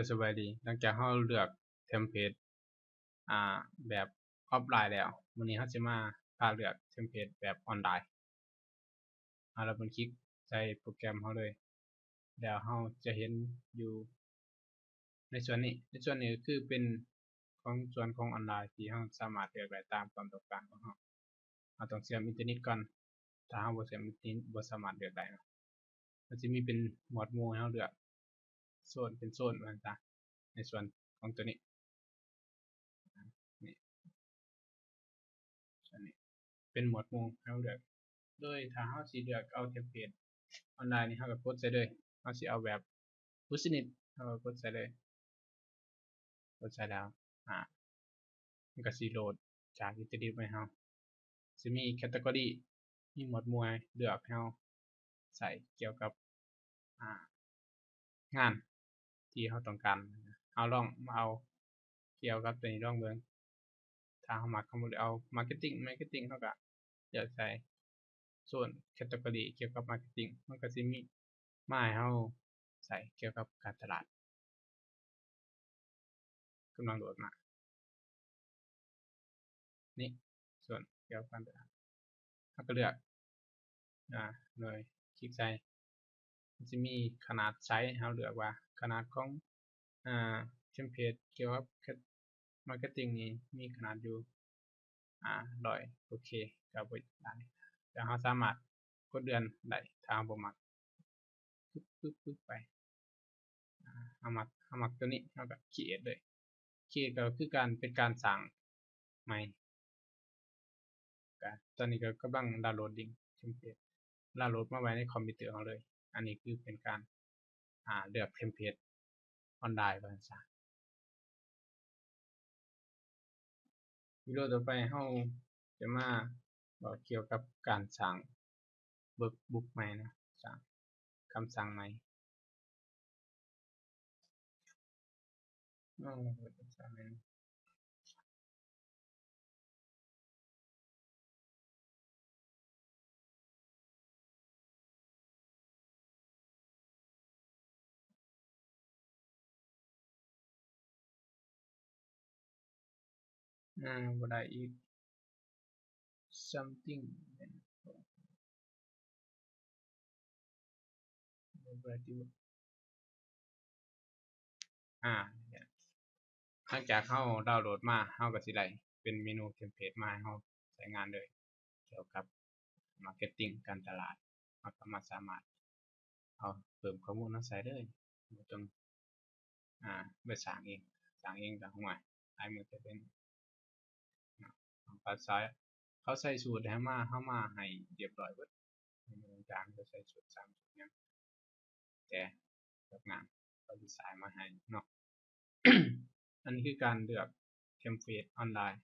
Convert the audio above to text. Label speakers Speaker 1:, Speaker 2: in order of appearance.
Speaker 1: สบายดีหลังจากเราเลือกเทมเพลตแบบออฟไลน์แล้ววันนี้เราจะมาพาเลือกเทมเพลตแบบออนไลน์เราเป็นคลิกใส่โปรแกรมเราเลยเดี๋ยวเราจะเห็นอยู่ในส่วนนี้ก็คือเป็นของส่วนของออนไลน์ที่เราสามารถเลือกได้ตามความต้องการของเราต้องเชื่อมอินเทอร์เน็ตก่อนถ้าเราบ่เชื่อมอินเทอร์เน็ตบ่สามารถเลือกได้นะมันจะมีเป็นหมวดหมู่ให้เราเลือกโซนเป็นโซนว่าซั่นในส่วนของตัวนี้นี่ส่วนนี้เป็นหมวดหมู่ให้เราเลือกโดยถ้าเราสิเลือกเอาเทมเพลตออนไลน์นี่เราก็กดใส่เลยเราสิเอาแบบ Business เราก็กดใส่เลยกดใส่แล้วมันก็สิโหลดจากอินเทอร์เน็ตให้เราสิมีแคตตากรีมีหมวดหมู่ให้เลือกให้เราใส่เกี่ยวกับงานที่เราต้องการเอาลองมาเอาเกี่ยวกับตัวนี้ลองเบิ่งถ้าเรามักเราบ่ได้เอา Marketing เราก็เลือกใส่ส่วนแคตตากรีเกี่ยวกับ Marketing มันก็สิมีมาให้เราใส่เกี่ยวกับการตลาดกำลังโหลดมานี่ส่วนเกี่ยวกับการตลาดเราก็เลือกเลยคลิกใส่มันจะมีขนาดไซส์ให้เราเลือกว่าขนาดของเทมเพลตเกี่ยวกับ Marketing นี่มีขนาดอยู่100โอเคก็บ่ได้แล้วเราสามารถกดเลื่อนได้ถ้าเราบ่มักปึ๊บไปเรามักตัวนี้เราก็ create เลย create ก็คือการเป็นการสร้างใหม่ก็ตอนนี้ก็กำลังดาวน์โหลดลิงก์เทมเพลตดาวน์โหลดมาไว้ในคอมพิวเตอร์เราเลยอันนี้คือเป็นการเลือกเทมเพลตออนไลน์ว่าซั่นซะวิดีโอต่อไปเราจะมาบอกเกี่ยวกับการสร้างเวิร์กบุ๊กใหม่นะสร้างคำสั่งใหม่บ่ได้อีก something หลังจากเราดาวน์โหลดมาเราก็สิได้เป็นเมนูเทมเพลตมาให้เราใช้งานเลยเกี่ยวกับ Marketing การตลาดเราก็สามารถเอาเพิ่มข้อมูลมาใส่เลยบ่ต้องไปสร้างเองก็ห่วยหลายมื้อจะเป็นภาษาเขาใส่สูตรให้เรามาให้เรียบร้อยเบิดอาจารย์ก็ใส่สูตร3สูตรหยังแต่เลือกงานเขาดีไซน์มาให้เนาะ อันนี้คือการเลือกเทมเพลตออนไลน์